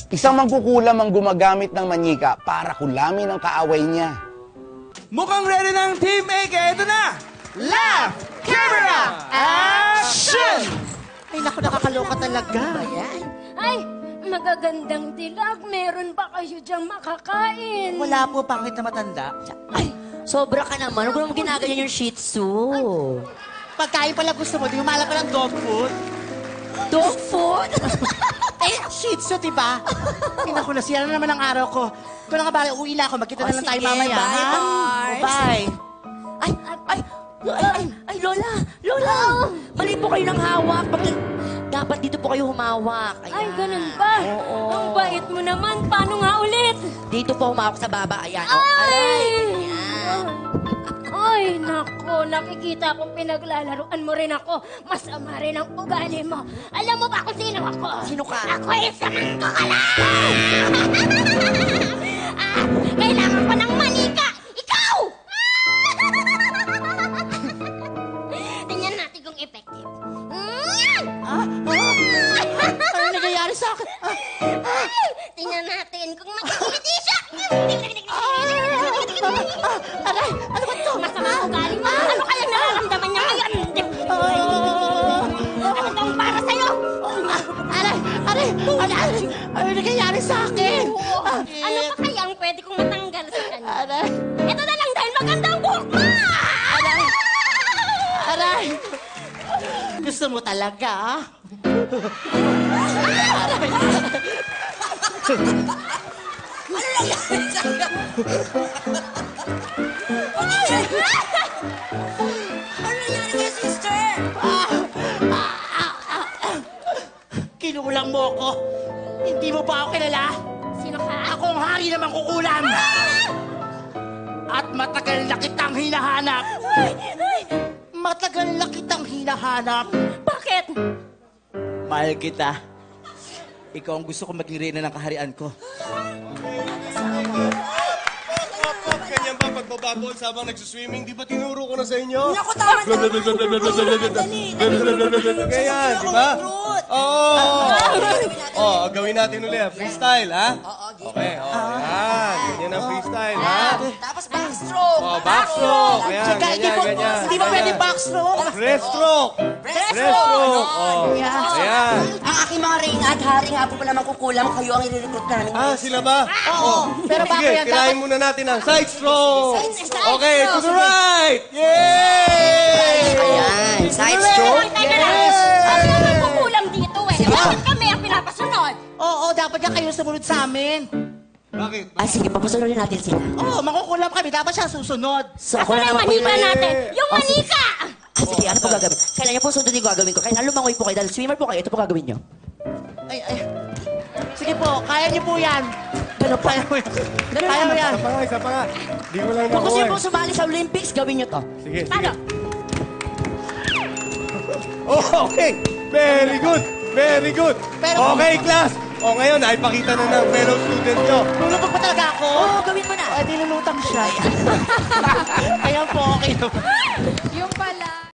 Isang mangkukulam ang gumagamit ng manika para kulamin ang kaaway niya. Mukhang ready ng Team A, kaya ito na! Laugh! Camera! Action! Ay, naku, nakakaloka talaga. Ay, magagandang dilag. Meron ba kayo diyang makakain? Wala po, pangit na matanda. Ay, sobra ka naman. Huwag mo ginaganyan yung Shih Tzu. Pagkain pala gusto mo, di humala pa ng dog food. Dog food? Eh, Shih Tzu, diba? Ay, naku, nasira na naman ang araw ko. Ikaw na nga bala, uwi na ako. Magkita na lang tayo sige, mamaya, bye, ha? Mars. Bye. Ay, Lola! Lola! Mali po kayo ng hawak. Dapat dito po kayo humawak. Ayan. Ay, ganun ba? Oo. Ang bait mo naman. Paano nga ulit? Dito po humawak sa baba. Ayan. Ay! Aray! Ayan. Ay, nako. Nakikita kong pinaglalaruan mo rin ako. Masama rin ang ugali mo. Alam mo ba kung sino ako? Sino ka? Ako isang mangkukulam! Kailangan ko ng manika! Ikaw! Tingnan natin kung effective. Ano nangyayari sa akin? Tingnan natin kung magigiliti siya. Aray, ano ba ito? Masama ang ugali mo. Ano kayang nararamdaman niya ngayon? Ano bang para sa'yo? Aray, ano nangyayari sa akin? Ano pa kaya ang pwede kong matanggal sa kanya? Aray, Ito na lang dahil maganda ang buhok mo! aray. Gusto mo talaga, ha? Ano nangyari kay sister? Kinulang mo ako. Hindi mo ba ako kilala? Sino ka? Ako ang hari ng mangkukulam. At matagal na kitang hinahanap. Matagal na kitang hinahanap. Bakit? Mahal kita. Ikaw ang gusto kong maging reyna ng kaharian ko. Ganyan ba pagbababol habang nagsuswimming? Di ba tinuro ko na sa inyo? Naku, tama. Ganyan, di ba? Oo. Oh, gawin natin ulit. Freestyle, ha? Okay, yan. Ganyan ang freestyle, ha? Tapos backstroke. Oh, backstroke. Ayan, ganyan, ganyan. Hindi ba pwede backstroke? Breaststroke. Breaststroke. Oh, ayan. Ang aking mga reyna at hari nga po pala mangkukulam. Kayo ang i-recruit namin. Ah, sila ba? Oo. Pero bago Sige, yan, tirahin muna natin ang side stroke. Side Okay, to stroke. the right. Yay! Ayan, side Teka stroke. lang, teka lang. Kami ang magkukulam dito eh. Bakit kami ang pinapasunod? Oo, dapat nga kayo sumunod sa amin. Bakit? Sige, papasunodin natin sila. Oo, mangkukulam kami. Dapat siya susunod. So, Ako ako na na naman po manika yung... natin. Yung manika! Sige, ano po gagawin? Kailan niyo po sundin yung gagawin ko? Kailan lumangoy po kayo dahil swimmer po kayo, ito po gagawin niyo. Ay. Sige po, kaya niyo po yan. Ganun pa. Kaya mo yan. Kaya mo yan. Isa pa nga. Di ko lang Kung gusto niyo nakuha. po sumali sa Olympics, gawin niyo to. Sige, sige. Paano? Oh, okay. Very good. Very good. Pero- Okay, class. O ngayon, ay pakita na ng fellow student nyo. Lulutang pa talaga ako. Oo, gawin mo na. Ay, di lulutang siya. Kaya po, okay. Yung pala.